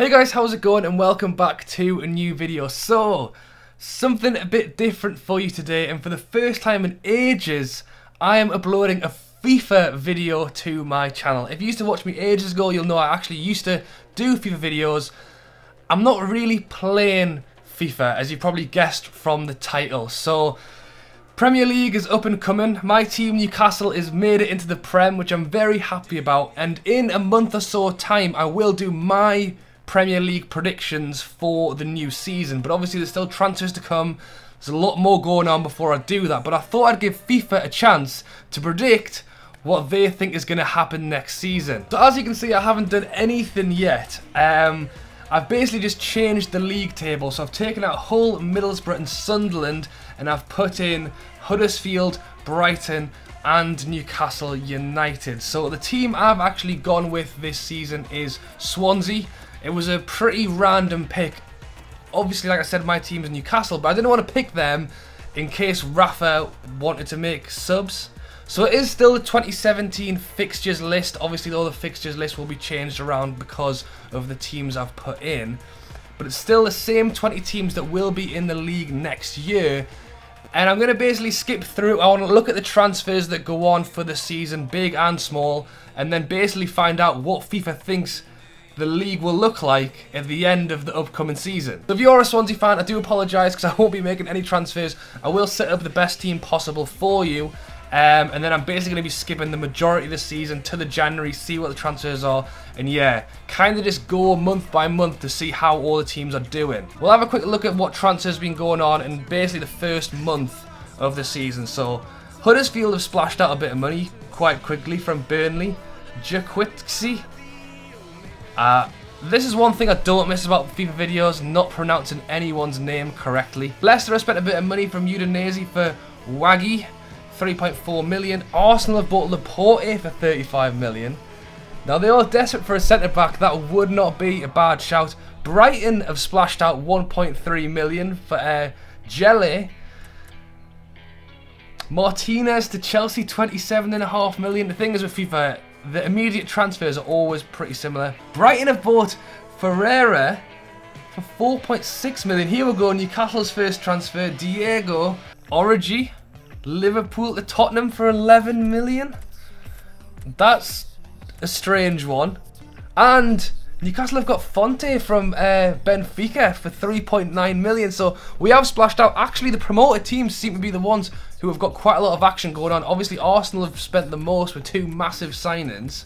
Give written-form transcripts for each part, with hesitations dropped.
Hey guys, how's it going, and welcome back to a new video. So, something a bit different for you today, and for the first time in ages, I am uploading a FIFA video to my channel. If you used to watch me ages ago, you'll know I actually used to do FIFA videos. I'm not really playing FIFA, as you probably guessed from the title. So, Premier League is up and coming. My team, Newcastle, is made it into the Prem, which I'm very happy about. And in a month or so time, I will do my Premier League predictions for the new season. But obviously, there's still transfers to come. There's a lot more going on before I do that. But I thought I'd give FIFA a chance to predict what they think is going to happen next season. So as you can see, I haven't done anything yet. I've basically just changed the league table. So I've taken out Hull, Middlesbrough and Sunderland, and I've put in Huddersfield, Brighton and Newcastle United. So the team I've actually gone with this season is Swansea. It was a pretty random pick. Obviously, like I said, my team is Newcastle, but I didn't want to pick them in case Rafa wanted to make subs. So it is still the 2017 fixtures list. Obviously, all the fixtures list will be changed around because of the teams I've put in. But it's still the same 20 teams that will be in the league next year. And I'm going to basically skip through. I want to look at the transfers that go on for the season, big and small, and then basically find out what FIFA thinks the league will look like at the end of the upcoming season. So if you're a Swansea fan, I do apologise because I won't be making any transfers. I will set up the best team possible for you. And then I'm basically going to be skipping the majority of the season to the January, see what the transfers are, and yeah, kind of just go month by month to see how all the teams are doing. We'll have a quick look at what transfers have been going on in basically the first month of the season. So Huddersfield have splashed out a bit of money quite quickly from Burnley. Jaquitsi. This is one thing I don't miss about FIFA videos, not pronouncing anyone's name correctly. Leicester have spent a bit of money from Udinese for Waggy, 3.4 million. Arsenal have bought Laporte for 35 million. Now they are desperate for a centre-back. That would not be a bad shout. Brighton have splashed out 1.3 million for Jelly. Martinez to Chelsea, 27.5 million. The thing is with FIFA, the immediate transfers are always pretty similar. Brighton have bought Ferreira for 4.6 million. Here we go, Newcastle's first transfer. Diego Origi, Liverpool to Tottenham for 11 million. That's a strange one. And Newcastle have got Fonte from Benfica for 3.9 million. So we have splashed out. Actually, the promoted teams seem to be the ones who have got quite a lot of action going on. Obviously, Arsenal have spent the most with 2 massive signings.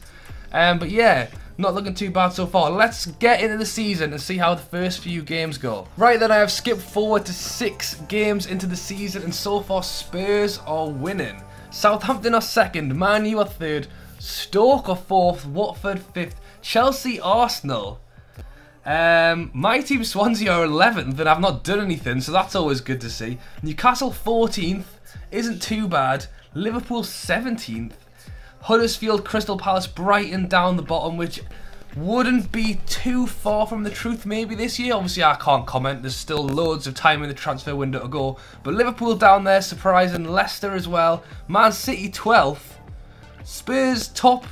But yeah, not looking too bad so far. Let's get into the season and see how the first few games go. Right then, I have skipped forward to 6 games into the season, and so far Spurs are winning. Southampton are 2nd, Man U are 3rd, Stoke are 4th, Watford 5th, Chelsea, Arsenal. My team Swansea are 11th, and I've not done anything, so that's always good to see. Newcastle 14th, isn't too bad. Liverpool 17th. Huddersfield, Crystal Palace, Brighton down the bottom, which wouldn't be too far from the truth maybe this year. Obviously, I can't comment. There's still loads of time in the transfer window to go. But Liverpool down there, surprising. Leicester as well. Man City 12th. Spurs top.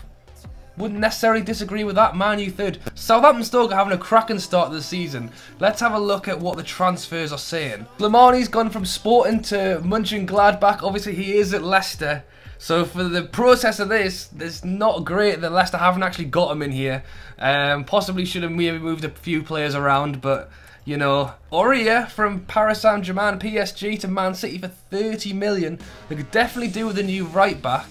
Wouldn't necessarily disagree with that. Man U 3rd. Southampton Stoke are having a cracking start to the season. Let's have a look at what the transfers are saying. Slimani's gone from Sporting to Mönchengladbach. Obviously, he is at Leicester. So for the process of this, it's not great that Leicester haven't actually got him in here. Possibly should have maybe moved a few players around, but you know, Aurier from Paris Saint-Germain, PSG to Man City for 30 million. They could definitely do with a new right back.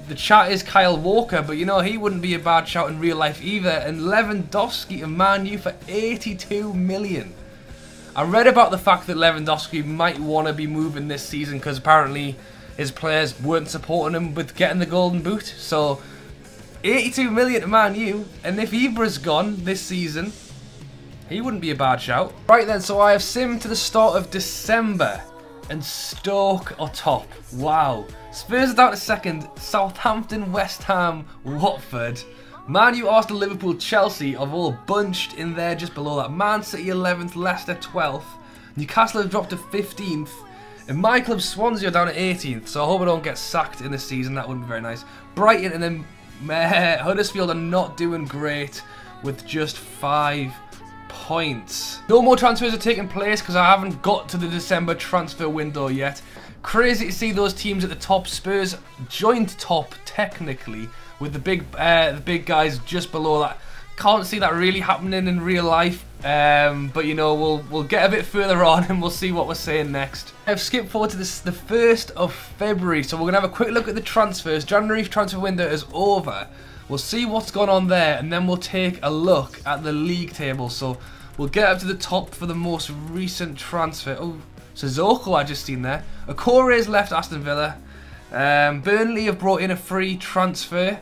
The chat is Kyle Walker, but you know, he wouldn't be a bad shout in real life either. And Lewandowski to Man U for 82 million. I read about the fact that Lewandowski might want to be moving this season because apparently his players weren't supporting him with getting the golden boot. So 82 million to Man U, and if Ibra's gone this season, he wouldn't be a bad shout. Right then, so I have simmed to the start of December, and Stoke are top. Wow. Spurs are down to 2nd, Southampton, West Ham, Watford. Man U, Arsenal, Liverpool, Chelsea have all bunched in there just below that. Man City 11th, Leicester 12th. Newcastle have dropped to 15th. And my club Swansea are down at 18th, so I hope I don't get sacked in this season. That wouldn't be very nice. Brighton and then Huddersfield are not doing great. with just 5 points. No more transfers are taking place because I haven't got to the December transfer window yet. Crazy to see those teams at the top. Spurs joined top technically with the big guys just below that. Can't see that really happening in real life, but you know, we'll get a bit further on and we'll see what we're saying next. I've skipped forward to the 1st of February, so we're gonna have a quick look at the transfers. January transfer window is over. We'll see what's gone on there, and then we'll take a look at the league table. So we'll get up to the top for the most recent transfer. Oh, Sissoko I just seen there. Okore's left Aston Villa. Burnley have brought in a free transfer.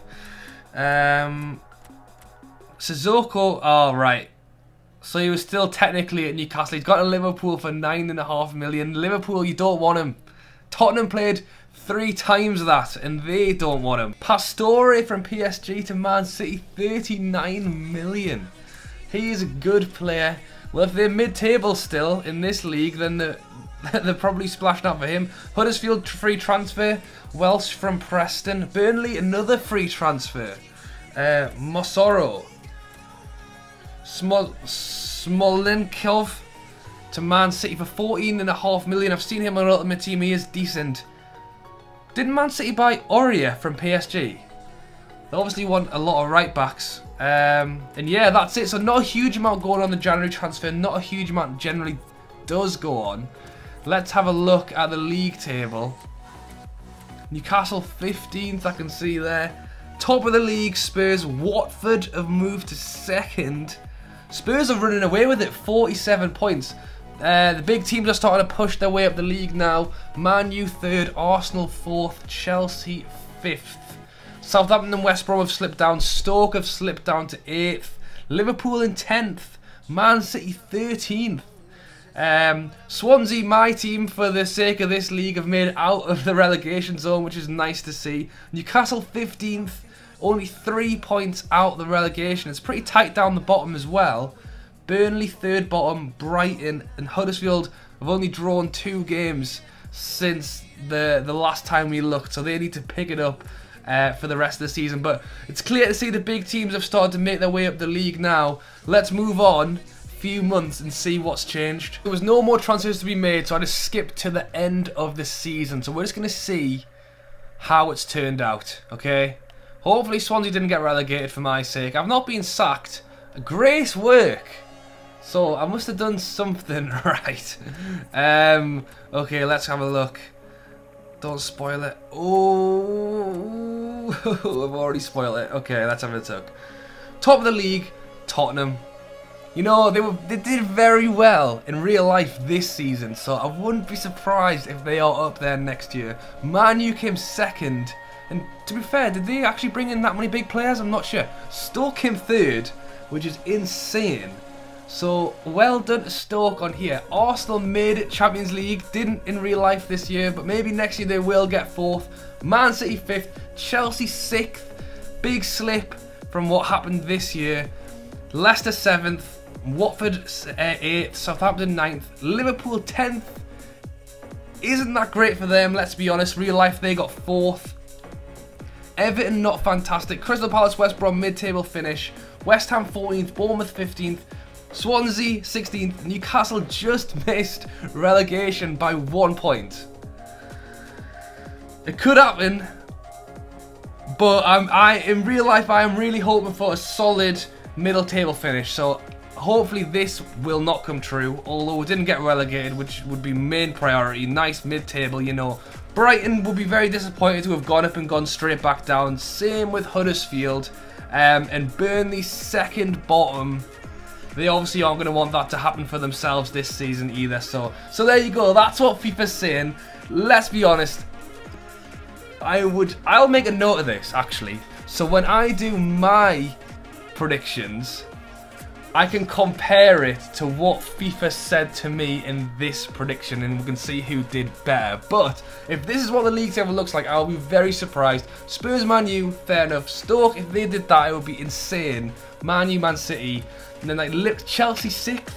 Sissoko, oh right. So he was still technically at Newcastle. He's got to Liverpool for 9.5 million. Liverpool, you don't want him. Tottenham played 3 times that, and they don't want him. Pastore from PSG to Man City, 39 million. He is a good player. Well, if they're mid-table still in this league, then they're probably splashing out for him. Huddersfield free transfer. Welsh from Preston. Burnley, another free transfer. Mosoro. Smolenkov to Man City for 14.5 million. I've seen him on Ultimate Team. He is decent. Didn't Man City buy Aurier from PSG? They obviously want a lot of right backs. And yeah, that's it. So not a huge amount going on the January transfer. Not a huge amount generally does go on. Let's have a look at the league table. Newcastle 15th, I can see there. Top of the league, Spurs. Watford have moved to 2nd. Spurs are running away with it, 47 points. The big teams are starting to push their way up the league now. Man U 3rd, Arsenal 4th, Chelsea 5th. Southampton and West Brom have slipped down. Stoke have slipped down to 8th. Liverpool in 10th. Man City 13th. Swansea, my team, for the sake of this league, have made it out of the relegation zone, which is nice to see. Newcastle 15th, only 3 points out the relegation. It's pretty tight down the bottom as well. Burnley 3rd bottom, Brighton and Huddersfield have only drawn 2 games since the last time we looked, so they need to pick it up for the rest of the season. But it's clear to see the big teams have started to make their way up the league now. Let's move on few months and see what's changed. There was no more transfers to be made, so I just skipped to the end of the season. So we're just going to see how it's turned out, okay? Hopefully Swansea didn't get relegated for my sake. I've not been sacked. Great work. So I must have done something right. Okay, let's have a look. Don't spoil it. Oh, I've already spoiled it. Okay, let's have a look. Top of the league, Tottenham. You know, they did very well in real life this season, so I wouldn't be surprised if they are up there next year. Man U came 2nd, and to be fair, did they actually bring in that many big players? I'm not sure. Stoke came 3rd, which is insane. So, well done to Stoke on here. Arsenal made it Champions League, didn't in real life this year, but maybe next year they will get 4th. Man City 5th, Chelsea 6th. Big slip from what happened this year. Leicester 7th. Watford 8th, Southampton 9th, Liverpool 10th. Isn't that great for them, let's be honest. Real life, they got 4th. Everton, not fantastic. Crystal Palace, West Brom, mid-table finish. West Ham 14th, Bournemouth 15th, Swansea 16th. Newcastle just missed relegation by 1 point. It could happen, but in real life, I am really hoping for a solid middle-table finish. So hopefully this will not come true, although we didn't get relegated, which would be main priority. Nice mid-table, you know. Brighton will be very disappointed to have gone up and gone straight back down. Same with Huddersfield. And Burnley 2nd bottom. They obviously aren't going to want that to happen for themselves this season either. So there you go. That's what FIFA's saying. Let's be honest. I'll make a note of this, actually. So when I do my predictions, I can compare it to what FIFA said to me in this prediction, and we can see who did better. But if this is what the league table looks like, I'll be very surprised. Spurs, Man U, fair enough. Stoke, if they did that, it would be insane. Man U, Man City, and then like Chelsea 6th,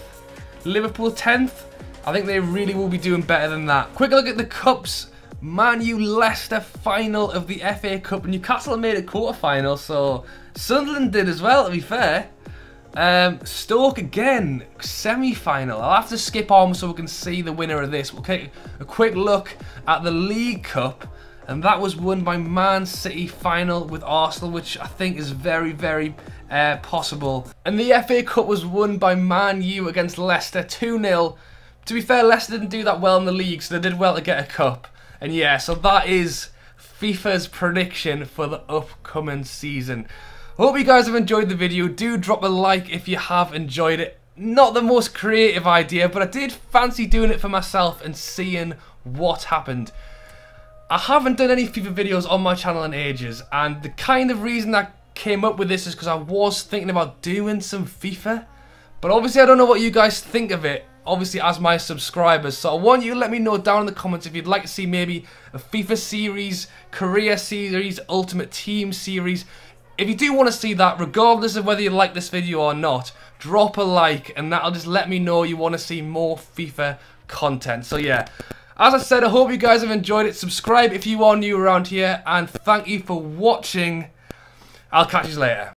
Liverpool 10th. I think they really will be doing better than that. Quick look at the cups. Man U, Leicester final of the FA Cup. Newcastle made a quarter-final, so Sunderland did as well, to be fair. Stoke again, semi-final. I'll have to skip on so we can see the winner of this. We'll take a quick look at the League Cup, and that was won by Man City final with Arsenal, which I think is very, very possible. And the FA Cup was won by Man U against Leicester 2-0. To be fair, Leicester didn't do that well in the league, so they did well to get a cup. And yeah, so that is FIFA's prediction for the upcoming season. Hope you guys have enjoyed the video. Do drop a like if you have enjoyed it. Not the most creative idea, but I did fancy doing it for myself and seeing what happened. I haven't done any FIFA videos on my channel in ages, and the kind of reason I came up with this is because I was thinking about doing some FIFA. But obviously I don't know what you guys think of it, obviously as my subscribers. So I want you to let me know down in the comments if you'd like to see maybe a FIFA series, career series, ultimate team series. If you do want to see that, regardless of whether you like this video or not, drop a like and that'll just let me know you want to see more FIFA content. So yeah, as I said, I hope you guys have enjoyed it. Subscribe if you are new around here, and thank you for watching. I'll catch you later.